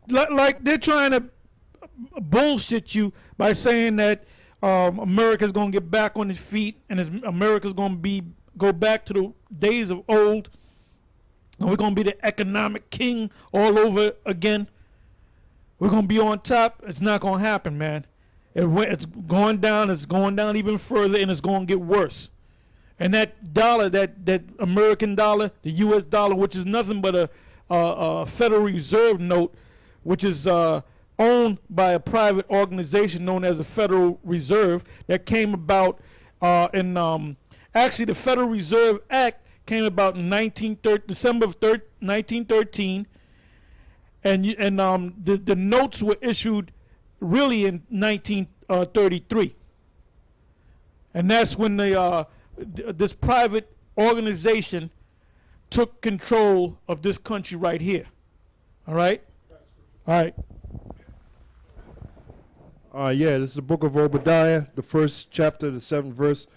Like they're trying to bullshit you by saying that America's gonna get back on its feet and America's gonna go back to the days of old, and we're gonna be the economic king all over again. We're gonna be on top. It's not gonna happen, man. It's going down. It's going down even further, and it's gonna get worse. And that dollar, that American dollar, the U.S. dollar, which is nothing but a Federal Reserve note, which is owned by a private organization known as the Federal Reserve, that came about actually the Federal Reserve Act came about in December of 1913, and the notes were issued really in 1933, and that's when this private organization took control of this country right here. All right? All right. Yeah, this is the book of Obadiah, the first chapter, the 7th verse.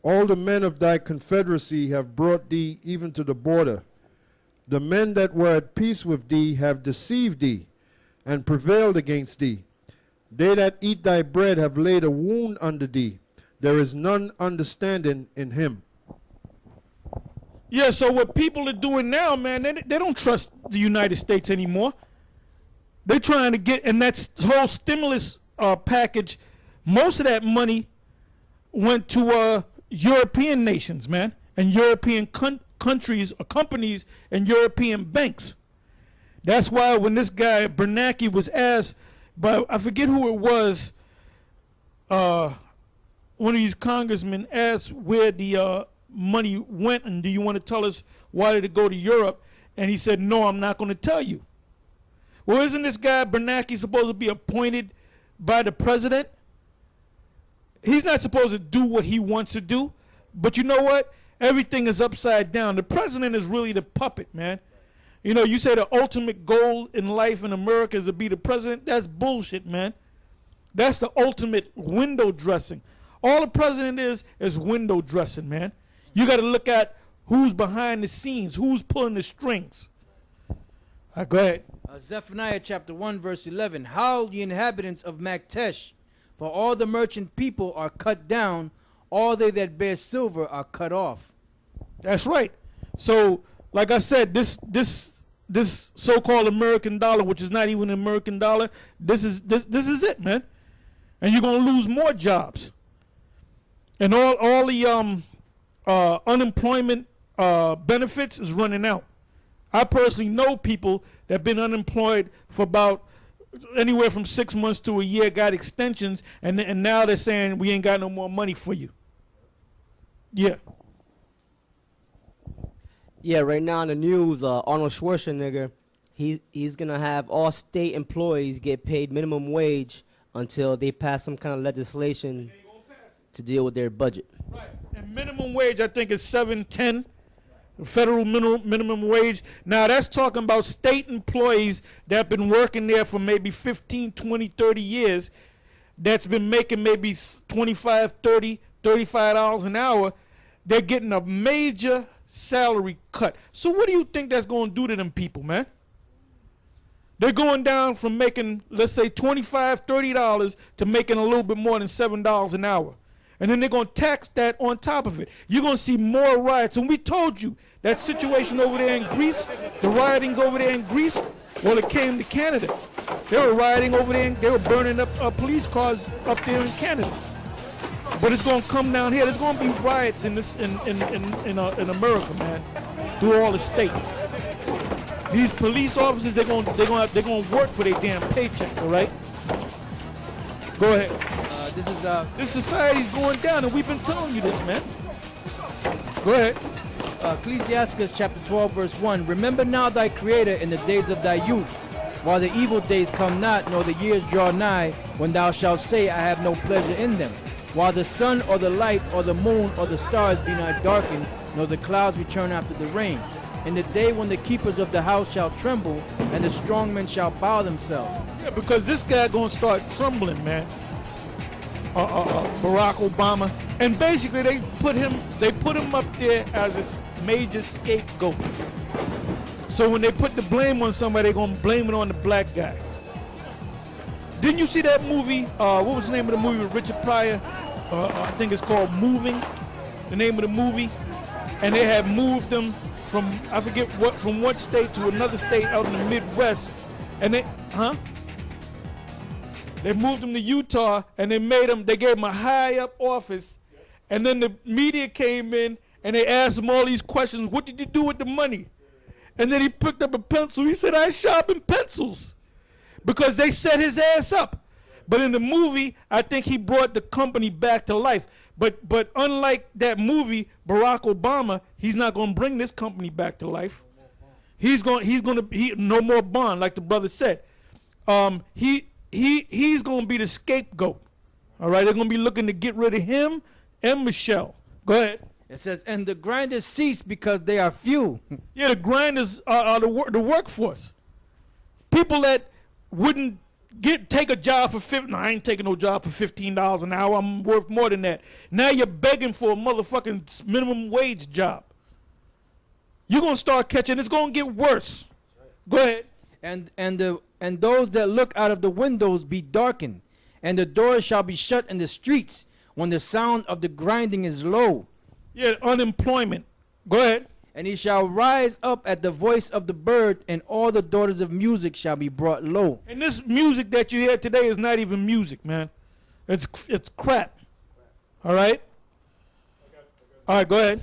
All the men of thy confederacy have brought thee even to the border. The men that were at peace with thee have deceived thee and prevailed against thee. They that eat thy bread have laid a wound under thee. There is none understanding in him. Yeah, so what people are doing now, man, they don't trust the United States anymore. They're trying to get, and that whole stimulus package, most of that money went to European nations, man, and European countries or companies and European banks. That's why when this guy Bernanke was asked by, I forget who it was, one of these congressmen asked where the money went, and do you want to tell us why did it go to Europe? And he said, no, I'm not going to tell you. Well, isn't this guy Bernanke supposed to be appointed by the president? He's not supposed to do what he wants to do. But you know what? Everything is upside down. The president is really the puppet, man. You know, you say the ultimate goal in life in America is to be the president. That's bullshit, man. That's the ultimate window dressing. All the president is window dressing, man. You got to look at who's behind the scenes, who's pulling the strings. All right, go ahead. Zephaniah chapter 1 verse 11. Howl ye inhabitants of Maktesh, for all the merchant people are cut down, all they that bear silver are cut off. That's right. So, like I said, this so-called American dollar, which is not even an American dollar, this is it, man. And you're gonna lose more jobs. And all the unemployment benefits is running out. I personally know people that have been unemployed for about anywhere from 6 months to a year, got extensions, and now they're saying we ain't got no more money for you. Yeah. Yeah, right now in the news, Arnold Schwarzenegger, he's going to have all state employees get paid minimum wage until they pass some kind of legislation to deal with their budget. Right. And minimum wage, I think, is $7.10. Federal minimum wage. Now that's talking about state employees that have been working there for maybe 15, 20, 30 years, that's been making maybe $25, $30, $35 an hour. They're getting a major salary cut. So what do you think that's going to do to them people, man? They're going down from making, let's say, $25, $30 to making a little bit more than $7 an hour. And then they're going to tax that on top of it. You're going to see more riots. And we told you that situation over there in Greece, the riotings over there in Greece, well, it came to Canada. They were rioting over there, and they were burning up police cars up there in Canada. But it's going to come down here. There's going to be riots in America, man, through all the states. These police officers, they're going to work for their damn paychecks, all right? Go ahead. This society's going down, and we've been telling you this, man. Go ahead. Ecclesiasticus chapter 12 verse 1. Remember now thy Creator in the days of thy youth, while the evil days come not, nor the years draw nigh, when thou shalt say, I have no pleasure in them. While the sun or the light or the moon or the stars be not darkened, nor the clouds return after the rain. In the day when the keepers of the house shall tremble, and the strong men shall bow themselves. Yeah, because this guy gonna start trembling, man. Barack Obama, and basically they put him up there as a major scapegoat. So when they put the blame on somebody, they're gonna blame it on the black guy. Didn't you see that movie? What was the name of the movie with Richard Pryor? I think it's called Moving. The name of the movie, and they had moved them from I forget what from one state to another state out in the Midwest, and they moved them to Utah, and they gave him a high up office, and then the media came in and they asked him all these questions. What did you do with the money? And then he picked up a pencil. He said, I sharpen pencils, because they set his ass up. But in the movie, I think he brought the company back to life. But unlike that movie, Barack Obama, he's not going to bring this company back to life. He's going to no more bond, like the brother said. He's going to be the scapegoat. All right, they're going to be looking to get rid of him and Michelle. Go ahead. It says, and the grinders cease because they are few. Yeah, the grinders are the workforce. People that wouldn't take a job for $15. No, I ain't taking no job for $15 an hour. I'm worth more than that. Now you're begging for a motherfucking minimum wage job. You're gonna start catching. It's gonna get worse. Go ahead. And those that look out of the windows be darkened, and the doors shall be shut in the streets when the sound of the grinding is low. Yeah, unemployment. Go ahead. And he shall rise up at the voice of the bird, and all the daughters of music shall be brought low. And this music that you hear today is not even music, man. It's crap. All right? All right, go ahead.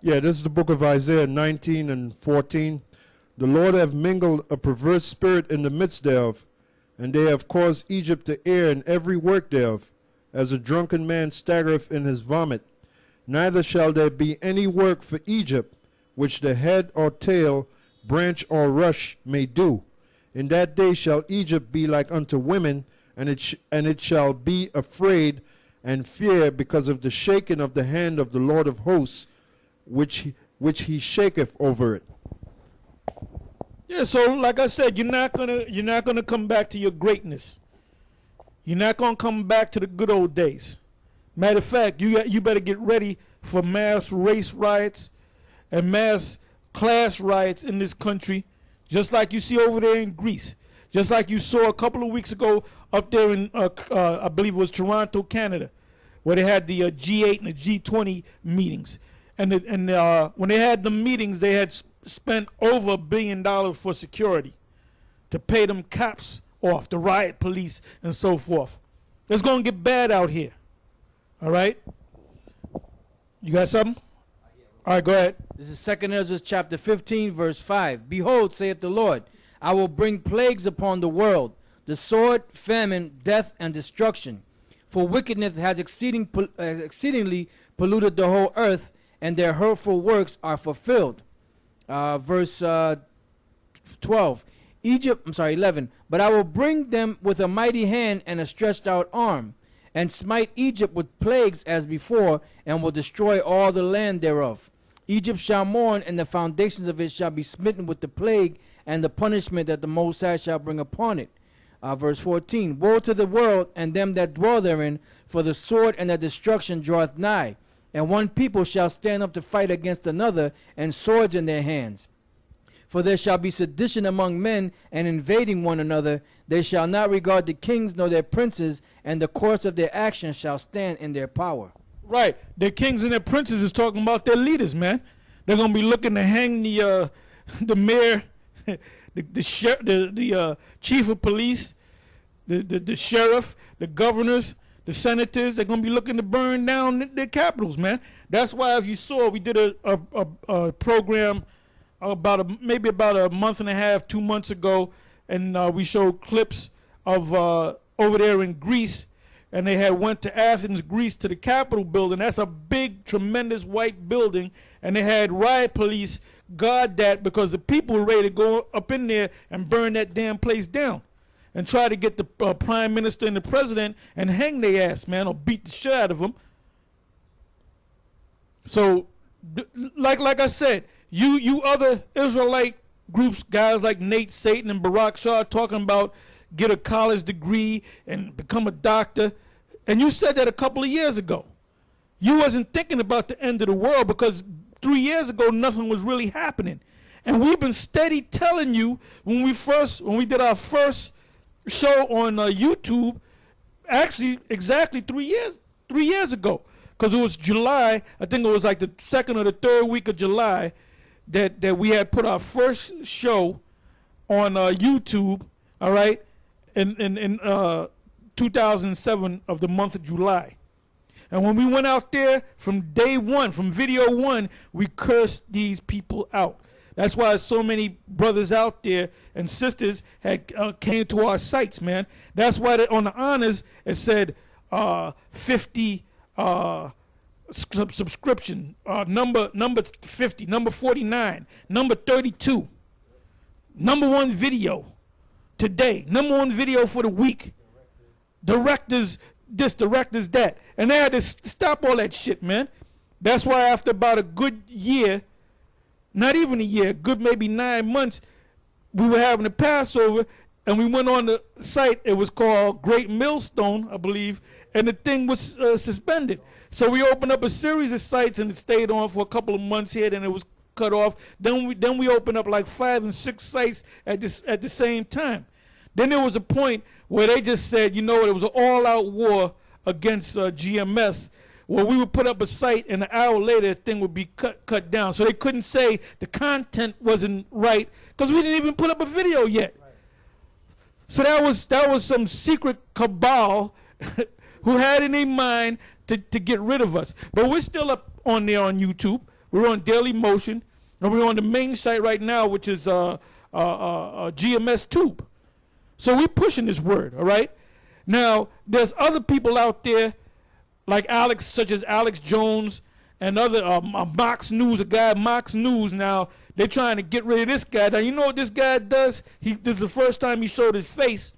Yeah, this is the book of Isaiah 19 and 14. The Lord hath mingled a perverse spirit in the midst thereof, and they have caused Egypt to err in every work thereof, as a drunken man staggereth in his vomit. Neither shall there be any work for Egypt, which the head or tail, branch or rush may do. In that day shall Egypt be like unto women, and it shall be afraid and fear because of the shaking of the hand of the Lord of hosts, which he shaketh over it. Yeah, so like I said, you're not gonna come back to your greatness. You're not gonna come back to the good old days. Matter of fact, you better get ready for mass race riots and mass class riots in this country, just like you see over there in Greece, just like you saw a couple of weeks ago up there in I believe it was Toronto, Canada, where they had the G8 and the G20 meetings, and when they had the meetings, they had spent over $1 billion for security to pay them cops off, the riot police and so forth. It's gonna get bad out here. All right? You got something? All right, go ahead. This is 2 Ezra chapter 15, verse 5. Behold, saith the Lord, I will bring plagues upon the world, the sword, famine, death, and destruction. For wickedness has exceedingly polluted the whole earth, and their hurtful works are fulfilled. Verse 12. 11. But I will bring them with a mighty hand and a stretched out arm, and smite Egypt with plagues as before, and will destroy all the land thereof. Egypt shall mourn, and the foundations of it shall be smitten with the plague and the punishment that the Most High shall bring upon it. Verse 14. Woe to the world and them that dwell therein, for the sword and the destruction draweth nigh. And one people shall stand up to fight against another, and swords in their hands. For there shall be sedition among men, and invading one another. They shall not regard the kings nor their princes, and the course of their actions shall stand in their power. Right. Their kings and their princes is talking about their leaders, man. They're going to be looking to hang the mayor, the chief of police, the sheriff, the governors, the senators. They're going to be looking to burn down their capitals, man. That's why, if you saw, we did a program maybe about a month and a half, 2 months ago, and we showed clips of over there in Greece, and they had went to Athens, Greece, to the Capitol building. That's a big, tremendous white building, and they had riot police guard that because the people were ready to go up in there and burn that damn place down and try to get the prime minister and the president and hang their ass, man, or beat the shit out of them. So, like I said, you other Israelite groups, guys like Nate Satan and Barak Shah, talking about get a college degree and become a doctor, and you said that a couple of years ago. You wasn't thinking about the end of the world, because 3 years ago, nothing was really happening. And we've been steady telling you when we did our first show on YouTube, actually exactly 3 years ago, because it was July. I think it was like the second or the third week of July that we had put our first show on YouTube. All right, in 2007 of the month of July. And when we went out there from day one, from video one, we cursed these people out. That's why so many brothers out there and sisters had came to our sites, man. That's why on the honors it said 50 subscription, number 50, number 49, number 32, number one video today, number one video for the week. Directors this, directors that. And they had to stop all that shit, man. That's why after about a good year, not even a year, good maybe 9 months, we were having a Passover, and we went on the site. It was called Great Millstone, I believe, and the thing was suspended. So we opened up a series of sites, and it stayed on for a couple of months here, then it was cut off. Then we opened up like 5 and 6 sites at the same time. Then there was a point where they just said, you know, it was an all-out war against GMS. Well, we would put up a site, and an hour later, the thing would be cut down. So they couldn't say the content wasn't right because we didn't even put up a video yet. Right. So that was some secret cabal who had in their mind to get rid of us. But we're still up on there on YouTube. We're on Daily Motion, and we're on the main site right now, which is GMS Tube. So we're pushing this word, all right? Now, there's other people out there like Alex, such as Alex Jones and other Mox News, a guy Mox News. Now they're trying to get rid of this guy. Now you know what this guy does? This is the first time he showed his face.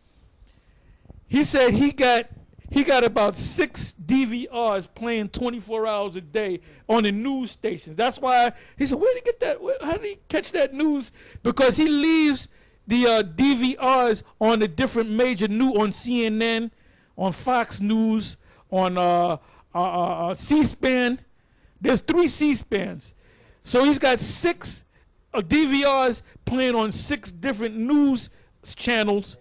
He said he got about 6 DVRs playing 24 hours a day on the news stations. That's why he said, where did he get that? How did he catch that news? Because he leaves the DVRs on the different major news, on CNN, on Fox News, on C-SPAN. There's 3 C-SPANs. So he's got 6 DVRs playing on 6 different news channels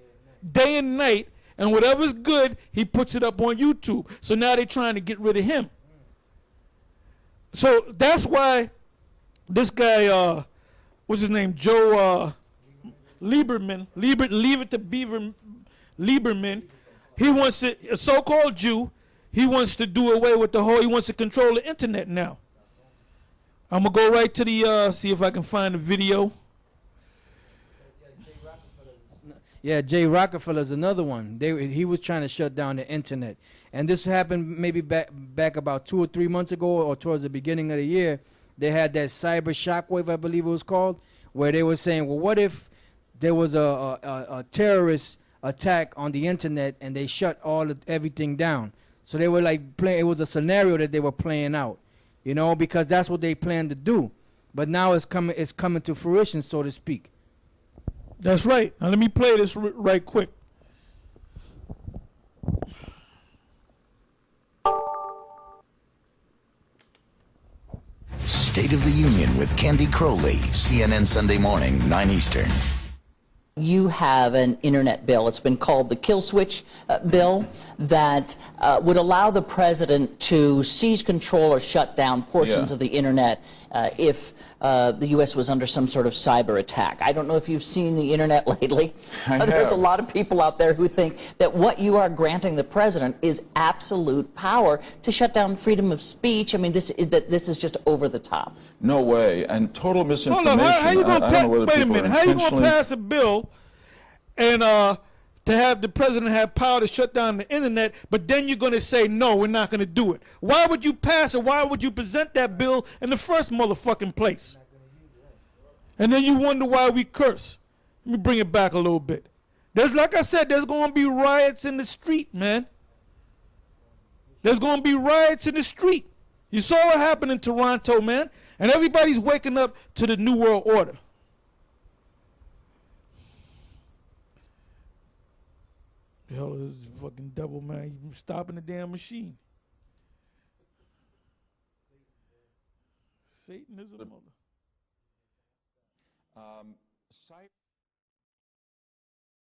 day and night, and whatever's good, he puts it up on YouTube. So now they're trying to get rid of him. So that's why this guy, what's his name, Joe Lieberman, leave it to Beaver Lieberman, he wants to, a so-called Jew, he wants to do away with he wants to control the internet now. I'm going to go right to the, see if I can find the video. Yeah, Jay Rockefeller's another one. He was trying to shut down the internet. And this happened maybe back about 2 or 3 months ago, or towards the beginning of the year. They had that cyber shockwave, I believe it was called, where they were saying, well, what if there was a terrorist attack on the internet and they shut everything down? So they were like it was a scenario that they were playing out, you know, because that's what they planned to do. But now it's coming to fruition, so to speak. That's right. Now let me play this right quick. State of the Union with Candy Crowley, CNN Sunday Morning, 9 Eastern. You have an internet bill. It's been called the kill switch bill that would allow the president to seize control or shut down portions of the internet if the U.S. was under some sort of cyber attack. I don't know if you've seen the internet lately. There's a lot of people out there who think that what you are granting the president is absolute power to shut down freedom of speech. I mean, this is just over the top. No way, and total misinformation. Hold on, how you gonna wait a minute? How you gonna pass a bill and to have the president have power to shut down the internet, but then you're gonna say no, we're not gonna do it? Why would you pass it? Why would you present that bill in the first motherfucking place? And then you wonder why we curse. Let me bring it back a little bit. Like I said, there's gonna be riots in the street, man. There's gonna be riots in the street. You saw what happened in Toronto, man. And everybody's waking up to the New World Order. The hell is this fucking devil, man? You stopping the damn machine. Satan is a mother. Cyber